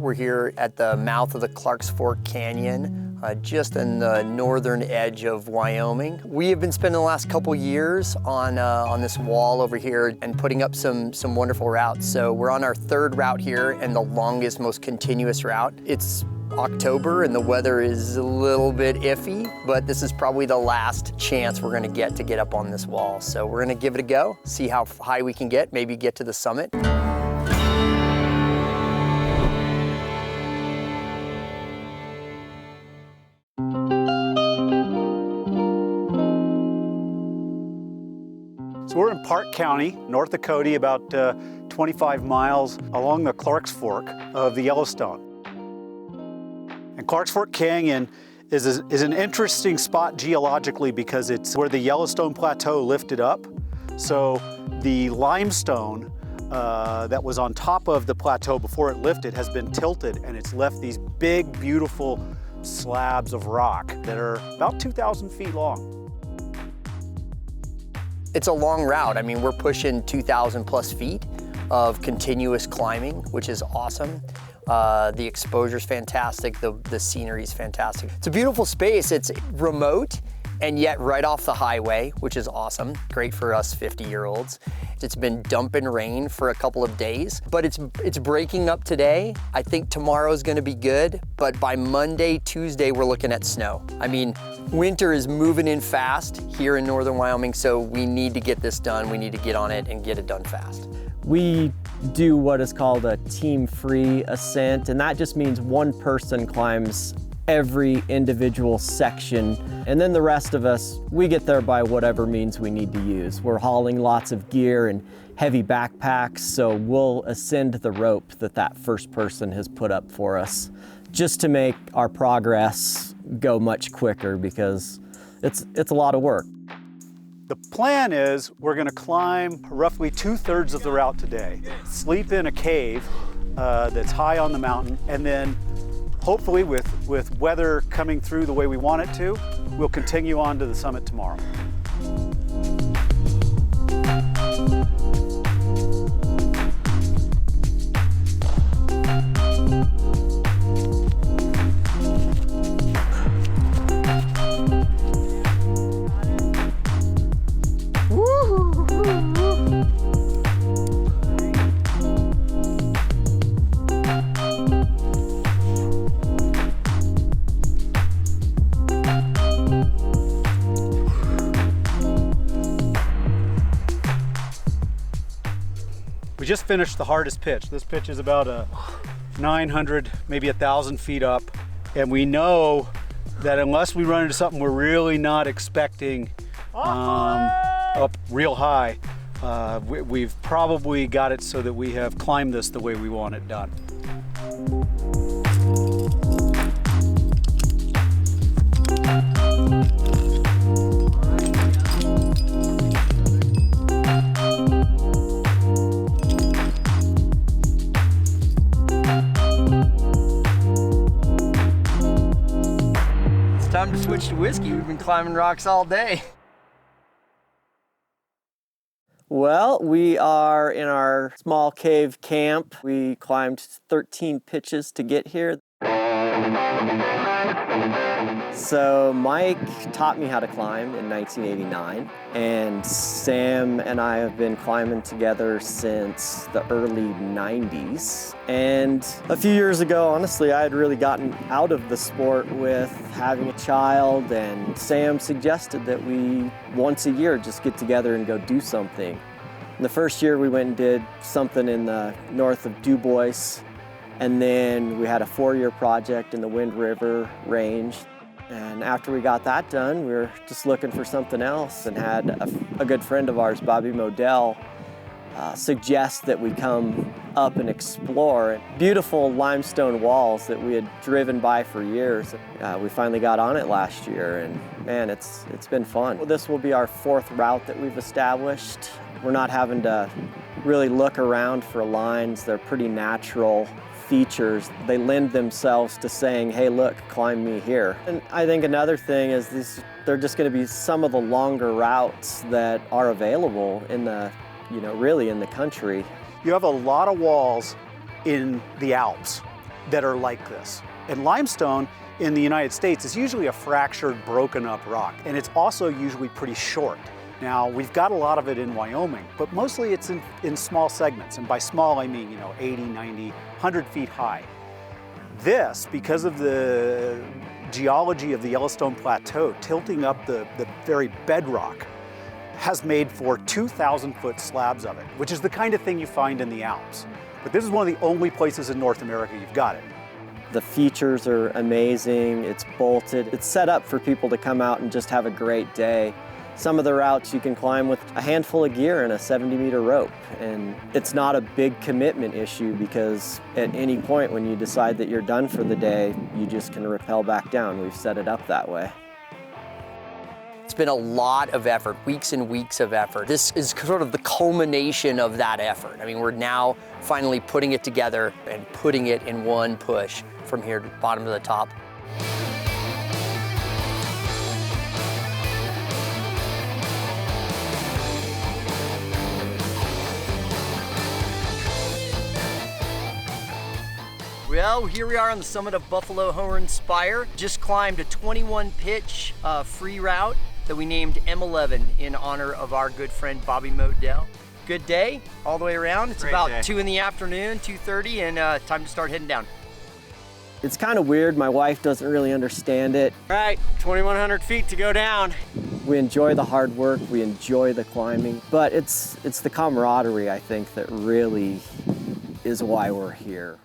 We're here at the mouth of the Clark's Fork Canyon, just on the northern edge of Wyoming. We have been spending the last couple years on this wall over here and putting up some wonderful routes. So we're on our third route here and the longest, most continuous route. It's October and the weather is a little bit iffy, but this is probably the last chance we're gonna get to get up on this wall. So we're gonna give it a go, see how high we can get, maybe get to the summit. So we're in Park County, North Dakota, about 25 miles along the Clark's Fork of the Yellowstone. And Clark's Fork Canyon is an interesting spot geologically because it's where the Yellowstone Plateau lifted up. So the limestone that was on top of the plateau before it lifted has been tilted, and it's left these big, beautiful slabs of rock that are about 2,000 feet long. It's a long route. I mean, we're pushing 2,000 plus feet of continuous climbing, which is awesome. The exposure's fantastic, the scenery's fantastic. It's a beautiful space. It's remote and yet right off the highway, which is awesome. Great for us 50-year-olds. It's been dumping rain for a couple of days, but it's breaking up today. I think tomorrow's gonna be good, but by Monday, Tuesday, we're looking at snow. I mean, winter is moving in fast here in northern Wyoming, so we need to get this done. We need to get on it and get it done fast. We do what is called a team-free ascent, and that just means one person climbs every individual section, and then the rest of us, we get there by whatever means we need to use. We're hauling lots of gear and heavy backpacks, so we'll ascend the rope that first person has put up for us, just to make our progress go much quicker because it's a lot of work. The plan is we're going to climb roughly 2/3 of the route today, sleep in a cave that's high on the mountain, and then hopefully with weather coming through the way we want it to, we'll continue on to the summit tomorrow. We just finished the hardest pitch. This pitch is about 900, maybe 1,000 feet up. And we know that unless we run into something we're really not expecting up real high, we've probably got it so that we have climbed this the way we want it done. Time to switch to whiskey. We've been climbing rocks all day. Well, we are in our small cave camp. We climbed 13 pitches to get here. So Mike taught me how to climb in 1989, and Sam and I have been climbing together since the early 90s. And a few years ago, honestly, I had really gotten out of the sport with having a child, and Sam suggested that we, once a year, just get together and go do something. And the first year we went and did something in the north of Du Bois, and then we had a 4-year project in the Wind River Range. And after we got that done, we were just looking for something else and had a good friend of ours, Bobby Modell, suggest that we come up and explore beautiful limestone walls that we had driven by for years. We finally got on it last year, and man, it's been fun. Well, this will be our 4th route that we've established. We're not having to really look around for lines. They're pretty natural features. They lend themselves to saying, hey, look, climb me here. And I think another thing is they're just going to be some of the longer routes that are available in the, really in the country. You have a lot of walls in the Alps. that are like this. And limestone in the United States is usually a fractured, broken up rock, and it's also usually pretty short. Now, we've got a lot of it in Wyoming, but mostly it's in small segments. And by small, I mean, 80, 90, 100 feet high. This, because of the geology of the Yellowstone Plateau, tilting up the very bedrock, has made for 2,000-foot slabs of it, which is the kind of thing you find in the Alps. But this is one of the only places in North America you've got it. The features are amazing, it's bolted. It's set up for people to come out and just have a great day. Some of the routes you can climb with a handful of gear and a 70-meter rope. And it's not a big commitment issue because at any point when you decide that you're done for the day, you just can rappel back down. We've set it up that way. It's been a lot of effort, weeks and weeks of effort. This is sort of the culmination of that effort. I mean, we're now finally putting it together and putting it in one push from here to the bottom to the top. Well, here we are on the summit of Buffalo Horn Spire. Just climbed a 21-pitch free route that we named M11 in honor of our good friend Bobby Modell. Good day all the way around. It's Great about day. 2 in the afternoon, 2:30, and time to start heading down. It's kind of weird. My wife doesn't really understand it. All right, 2,100 feet to go down. We enjoy the hard work, we enjoy the climbing, but it's the camaraderie, I think, that really is why we're here.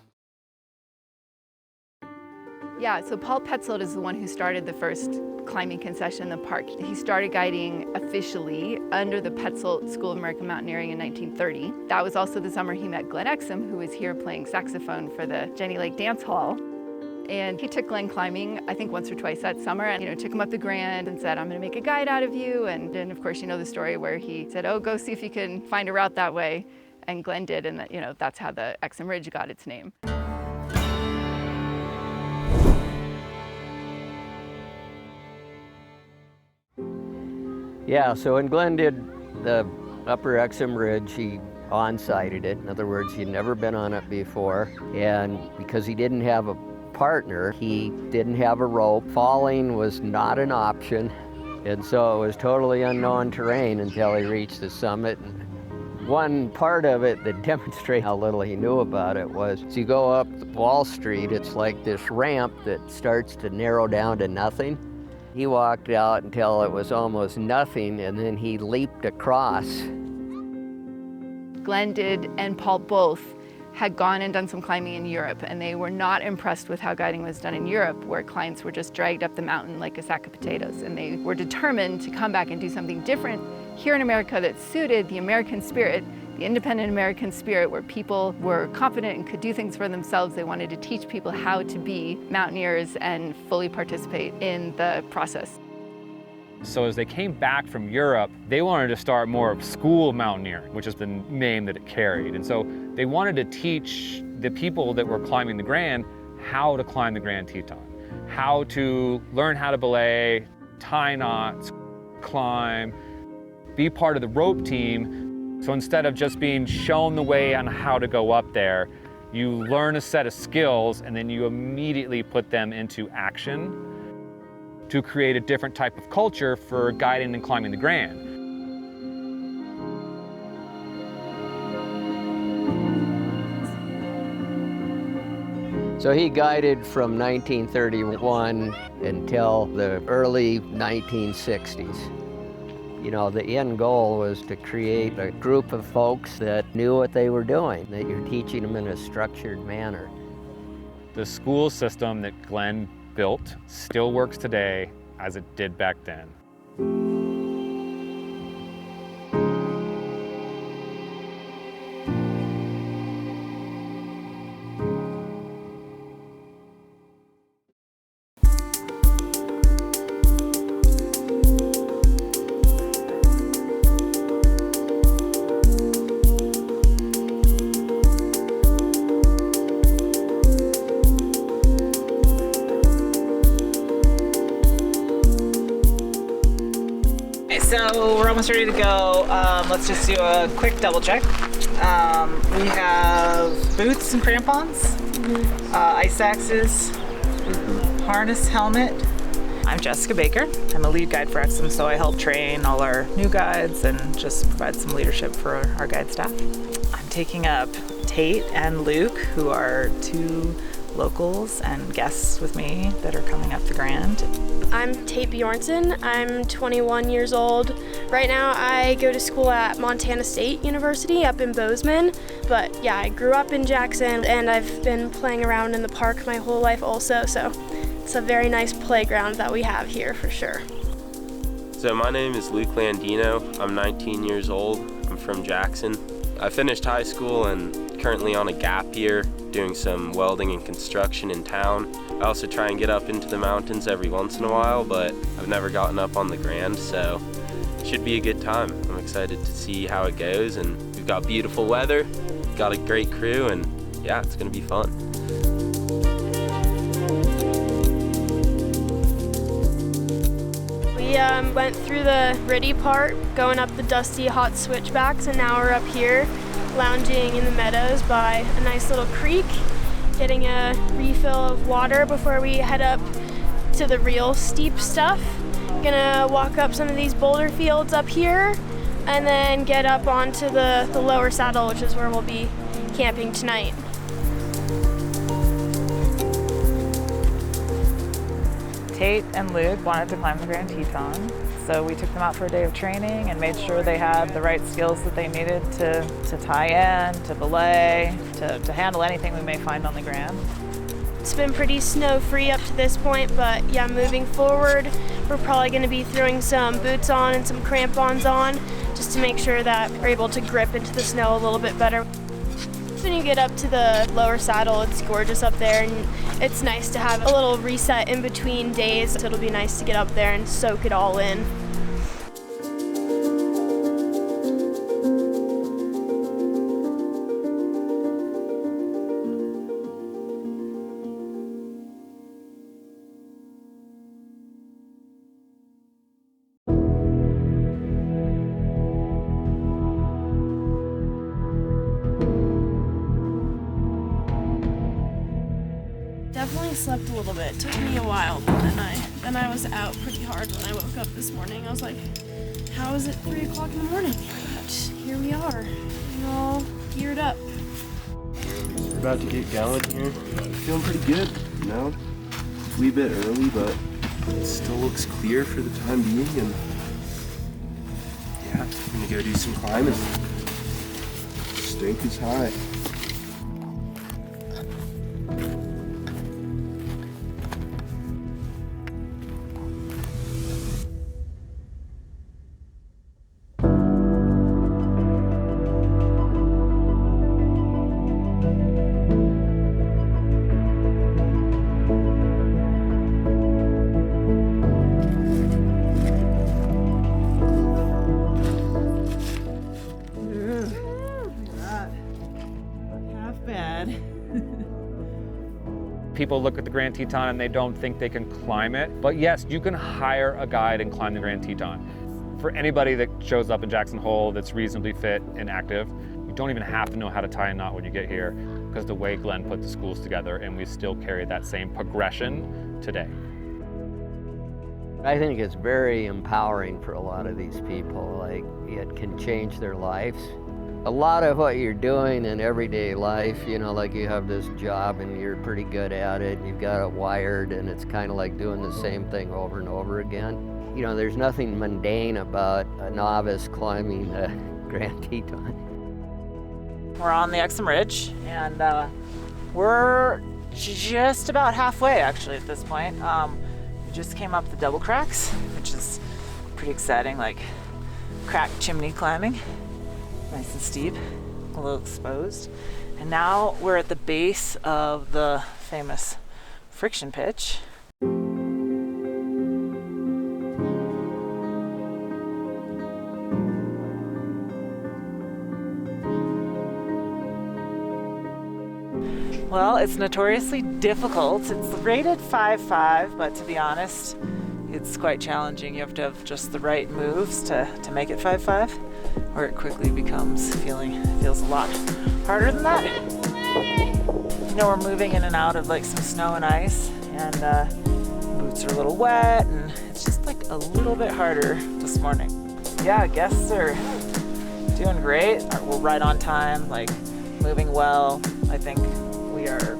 Yeah, so Paul Petzoldt is the one who started the first climbing concession in the park. He started guiding officially under the Petzoldt School of American Mountaineering in 1930. That was also the summer he met Glenn Exum, who was here playing saxophone for the Jenny Lake Dance Hall. And he took Glenn climbing, I think once or twice that summer, and took him up the Grand and said, I'm gonna make a guide out of you. And then of course, you know the story where he said, oh, go see if you can find a route that way. And Glenn did, and that's how the Exum Ridge got its name. Yeah, so when Glenn did the Upper Exum Ridge, he on-sighted it. In other words, he'd never been on it before. And because he didn't have a partner, he didn't have a rope. Falling was not an option. And so it was totally unknown terrain until he reached the summit. And one part of it that demonstrates how little he knew about it was, as you go up Wall Street, it's like this ramp that starts to narrow down to nothing. He walked out until it was almost nothing, and then he leaped across. Glenn did, and Paul both had gone and done some climbing in Europe, and they were not impressed with how guiding was done in Europe, where clients were just dragged up the mountain like a sack of potatoes. And they were determined to come back and do something different here in America that suited the American spirit, the independent American spirit, where people were confident and could do things for themselves. They wanted to teach people how to be mountaineers and fully participate in the process. So as they came back from Europe, they wanted to start more of school mountaineering, which is the name that it carried. And so they wanted to teach the people that were climbing the Grand how to climb the Grand Teton, how to learn how to belay, tie knots, climb, be part of the rope team. So instead of just being shown the way on how to go up there, you learn a set of skills and then you immediately put them into action to create a different type of culture for guiding and climbing the Grand. So he guided from 1931 until the early 1960s. The end goal was to create a group of folks that knew what they were doing, that you're teaching them in a structured manner. The school system that Glenn built still works today as it did back then. So we're almost ready to go. Let's just do a quick double check. We have boots and crampons. ice axes, harness, helmet. I'm Jessica Baker. I'm a lead guide for Exum, so I help train all our new guides and just provide some leadership for our guide staff. I'm taking up Tait and Luke, who are 2 locals and guests with me that are coming up the Grand. I'm Tait Bjornson. I'm 21 years old. Right now I go to school at Montana State University up in Bozeman. But yeah, I grew up in Jackson and I've been playing around in the park my whole life also, so it's a very nice playground that we have here for sure. So my name is Luke Landino. I'm 19 years old. I'm from Jackson. I finished high school and currently on a gap year doing some welding and construction in town. I also try and get up into the mountains every once in a while, but I've never gotten up on the Grand, so it should be a good time. I'm excited to see how it goes, and we've got beautiful weather, got a great crew, and yeah, it's gonna be fun. We went through the gritty part, going up the dusty hot switchbacks, and now we're up here lounging in the meadows by a nice little creek, getting a refill of water before we head up to the real steep stuff. Gonna walk up some of these boulder fields up here and then get up onto the lower saddle, which is where we'll be camping tonight. Tait and Luke wanted to climb the Grand Teton, so we took them out for a day of training and made sure they had the right skills that they needed to tie in, to belay, to handle anything we may find on the Grand. It's been pretty snow-free up to this point, but yeah, moving forward, we're probably going to be throwing some boots on and some crampons on just to make sure that we're able to grip into the snow a little bit better. When you get up to the lower saddle, it's gorgeous up there, and it's nice to have a little reset in between days, so it'll be nice to get up there and soak it all in. Definitely slept a little bit. It took me a while, but then I was out pretty hard when I woke up this morning. I was like, how is it 3 o'clock in the morning? But here we are, all geared up. We're about to get going here. Feeling pretty good, you know? A wee bit early, but it still looks clear for the time being, and yeah, I'm gonna go do some climbing. Stake is high. People look at the Grand Teton and they don't think they can climb it. But yes, you can hire a guide and climb the Grand Teton. For anybody that shows up in Jackson Hole that's reasonably fit and active, you don't even have to know how to tie a knot when you get here, because the way Glenn put the schools together, and we still carry that same progression today. I think it's very empowering for a lot of these people. Like, it can change their lives. A lot of what you're doing in everyday life, you know, like you have this job and you're pretty good at it, you've got it wired, and it's kind of like doing the same thing over and over again. You know, there's nothing mundane about a novice climbing the Grand Teton. We're on the Exum Ridge, and we're just about halfway actually at this point. We just came up the double cracks, which is pretty exciting, like crack chimney climbing. Nice and steep, a little exposed. And now we're at the base of the famous friction pitch. Well, it's notoriously difficult. It's rated 5.5, but to be honest, it's quite challenging. You have to have just the right moves to make it 5.5, or it quickly feels a lot harder than that. we're moving in and out of like some snow and ice, and boots are a little wet, and it's just like a little bit harder this morning. Yeah, guests are doing great. We're right on time, like moving well. I think we are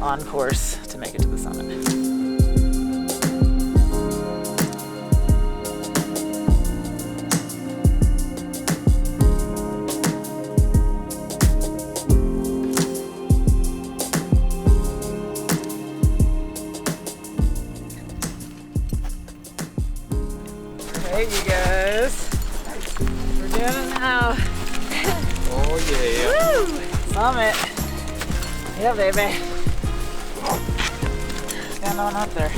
on course to make it to the summit. Hey, you guys. We're doing it now. Oh yeah. Woo! Summit. Yeah, baby. Got on up there.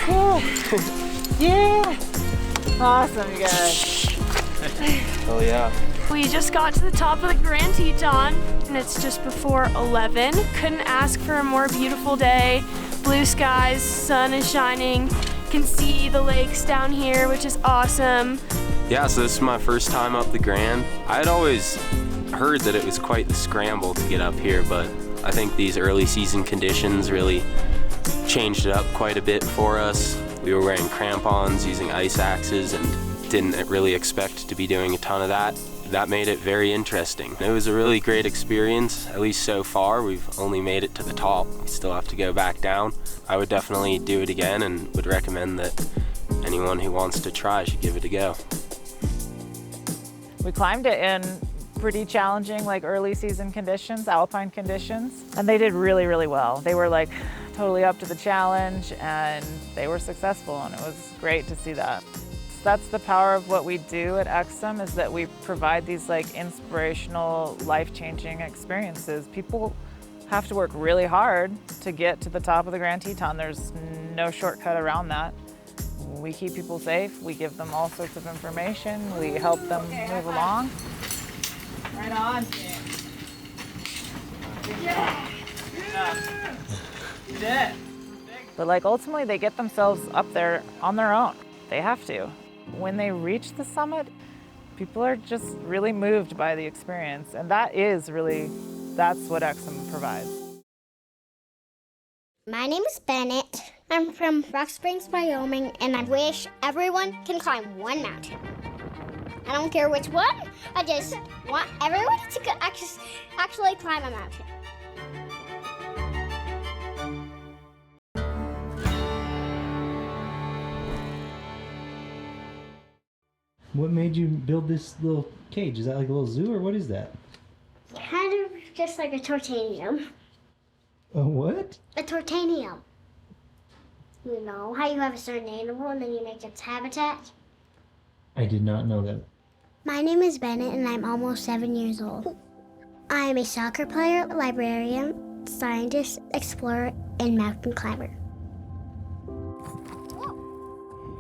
Woo! Yeah! Awesome, you guys. Oh yeah. We just got to the top of the Grand Teton, and it's just before 11. Couldn't ask for a more beautiful day. Blue skies, sun is shining. Can see the lakes down here, which is awesome. Yeah, so this is my first time up the Grand. I had always heard that it was quite the scramble to get up here, but I think these early season conditions really changed it up quite a bit for us. We were wearing crampons, using ice axes, and didn't really expect to be doing a ton of that. That made it very interesting. It was a really great experience, at least so far. We've only made it to the top. We still have to go back down. I would definitely do it again and would recommend that anyone who wants to try should give it a go. We climbed it in pretty challenging, like early season conditions, alpine conditions, and they did really, really well. They were like totally up to the challenge, and they were successful, and it was great to see that. That's the power of what we do at Exum, is that we provide these like inspirational, life-changing experiences. People have to work really hard to get to the top of the Grand Teton. There's no shortcut around that. We keep people safe, we give them all sorts of information, we help them move along. Right on. Yeah. You did it. But like ultimately they get themselves up there on their own. They have to. When they reach the summit, people are just really moved by the experience, and that's what Exum provides. My name is Bennett. I'm from Rock Springs, Wyoming, and I wish everyone can climb one mountain. I don't care which one, I just want everyone to actually climb a mountain. What made you build this little cage? Is that like a little zoo, or what is that? Kind of just like a tortanium. A what? A tortanium. You know how you have a certain animal and then you make its habitat? I did not know that. My name is Bennett and I'm almost 7 years old. I am a soccer player, librarian, scientist, explorer, and mountain climber.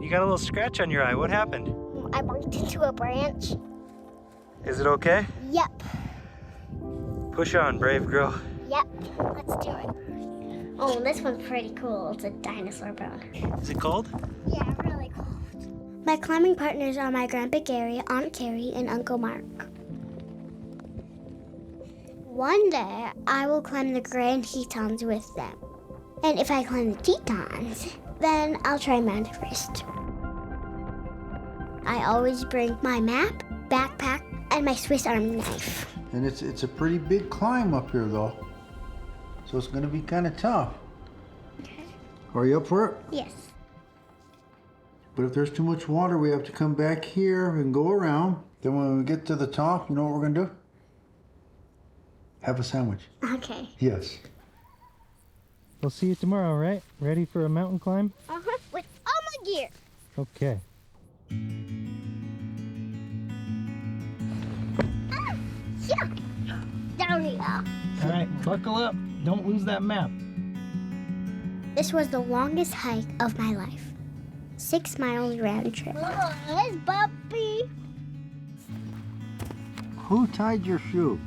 You got a little scratch on your eye. What happened? I bumped into a branch. Is it okay? Yep. Push on, brave girl. Yep, let's do it. Oh, this one's pretty cool. It's a dinosaur bone. Is it cold? Yeah, really cold. My climbing partners are my Grandpa Gary, Aunt Carrie, and Uncle Mark. One day, I will climb the Grand Tetons with them. And if I climb the Tetons, then I'll try Mount Everest. I always bring my map, backpack, and my Swiss Army knife. And it's a pretty big climb up here, though. So it's going to be kind of tough. Okay. Are you up for it? Yes. But if there's too much water, we have to come back here and go around. Then when we get to the top, you know what we're going to do? Have a sandwich. Okay. Yes. We'll see you tomorrow, right? Ready for a mountain climb? Uh-huh. With all my gear. Okay. Yeah. Down here. All right, buckle up. Don't lose that map. This was the longest hike of my life. 6 miles round trip. It's bumpy. Who tied your shoe?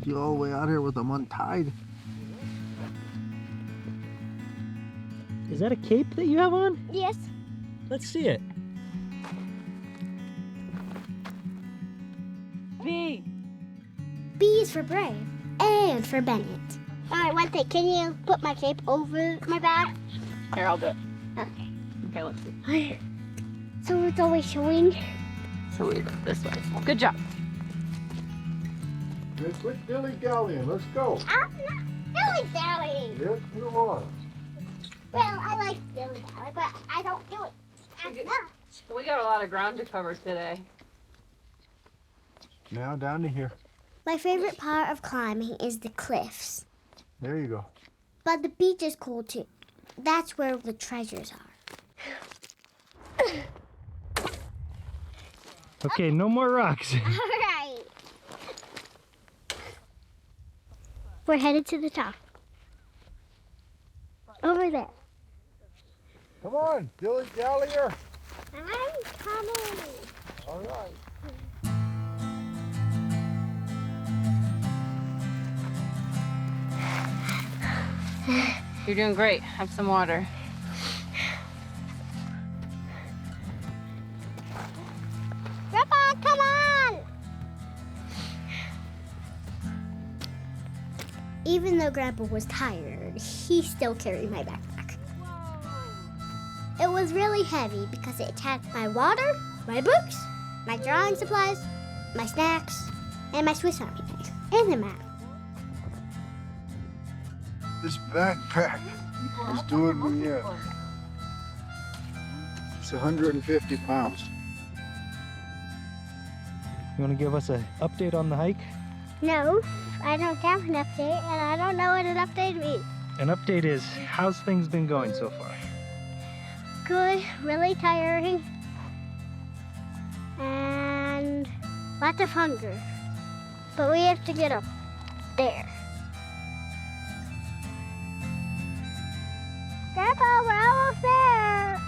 You all the way out here with them untied. Is that a cape that you have on? Yes. Let's see it. B. B is for brave and for Bennett. All right, one thing. Can you put my cape over my bag? Here, I'll do it. Okay. Okay, let's see. So it's always showing. So we go this way. Good job. Let's quit dilly-dallying. Let's go. I'm not dilly-dallying. Yes, you are. Well, I like dilly-dally, but I don't do it as much. We got a lot of ground to cover today. Now down to here. My favorite part of climbing is the cliffs. There you go. But the beach is cool too. That's where the treasures are. Okay, no more rocks. All right. We're headed to the top. Over there. Come on, dilly-dallyer. I'm coming. All right. You're doing great. Have some water. Grandpa, come on! Even though Grandpa was tired, he still carried my backpack. It was really heavy because it had my water, my books, my drawing supplies, my snacks, and my Swiss Army knife, and the map. This backpack is doing me in. It's 150 pounds. You want to give us an update on the hike? No, I don't have an update, and I don't know what an update means. An update is, how's things been going so far? Good, really tiring, and lots of hunger. But we have to get up there. Grandpa, we're almost there.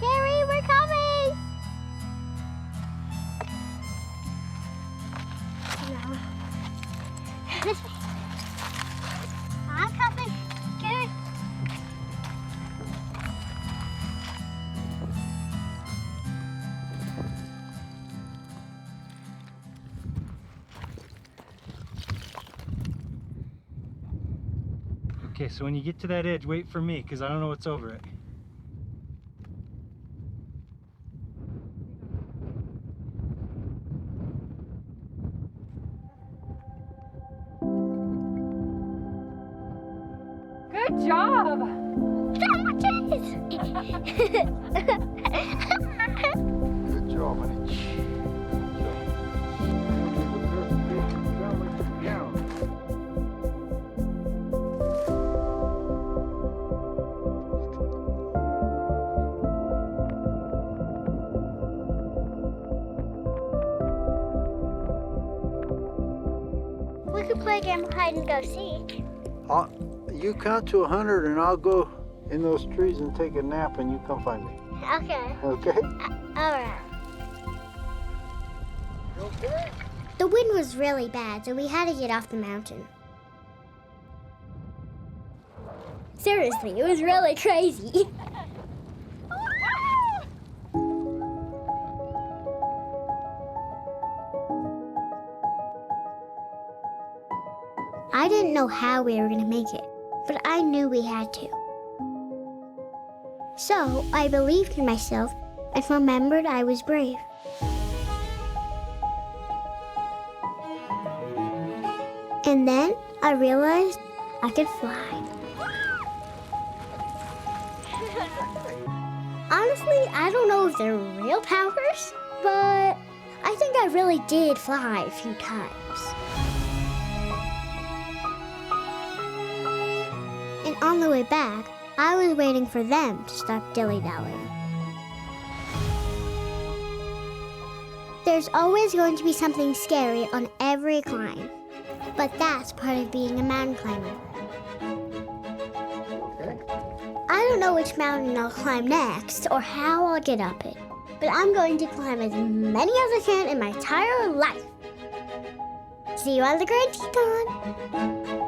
Carrie, we're coming. No. This way. I'm coming. Carrie. Okay, so when you get to that edge, wait for me, because I don't know what's over it. Good job! Good job, honey. We could play a game of hide and go seek. You count to 100 and I'll go in those trees and take a nap and you come find me. Okay. Okay? All right. The wind was really bad, so we had to get off the mountain. Seriously, it was really crazy. I didn't know how we were going to make it, but I knew we had to. So I believed in myself and remembered I was brave. And then I realized I could fly. Honestly, I don't know if they're real powers, but I think I really did fly a few times. And on the way back, I was waiting for them to stop dilly-dallying. There's always going to be something scary on every climb, but that's part of being a mountain climber. I don't know which mountain I'll climb next or how I'll get up it, but I'm going to climb as many as I can in my entire life. See you on the Grand Teton.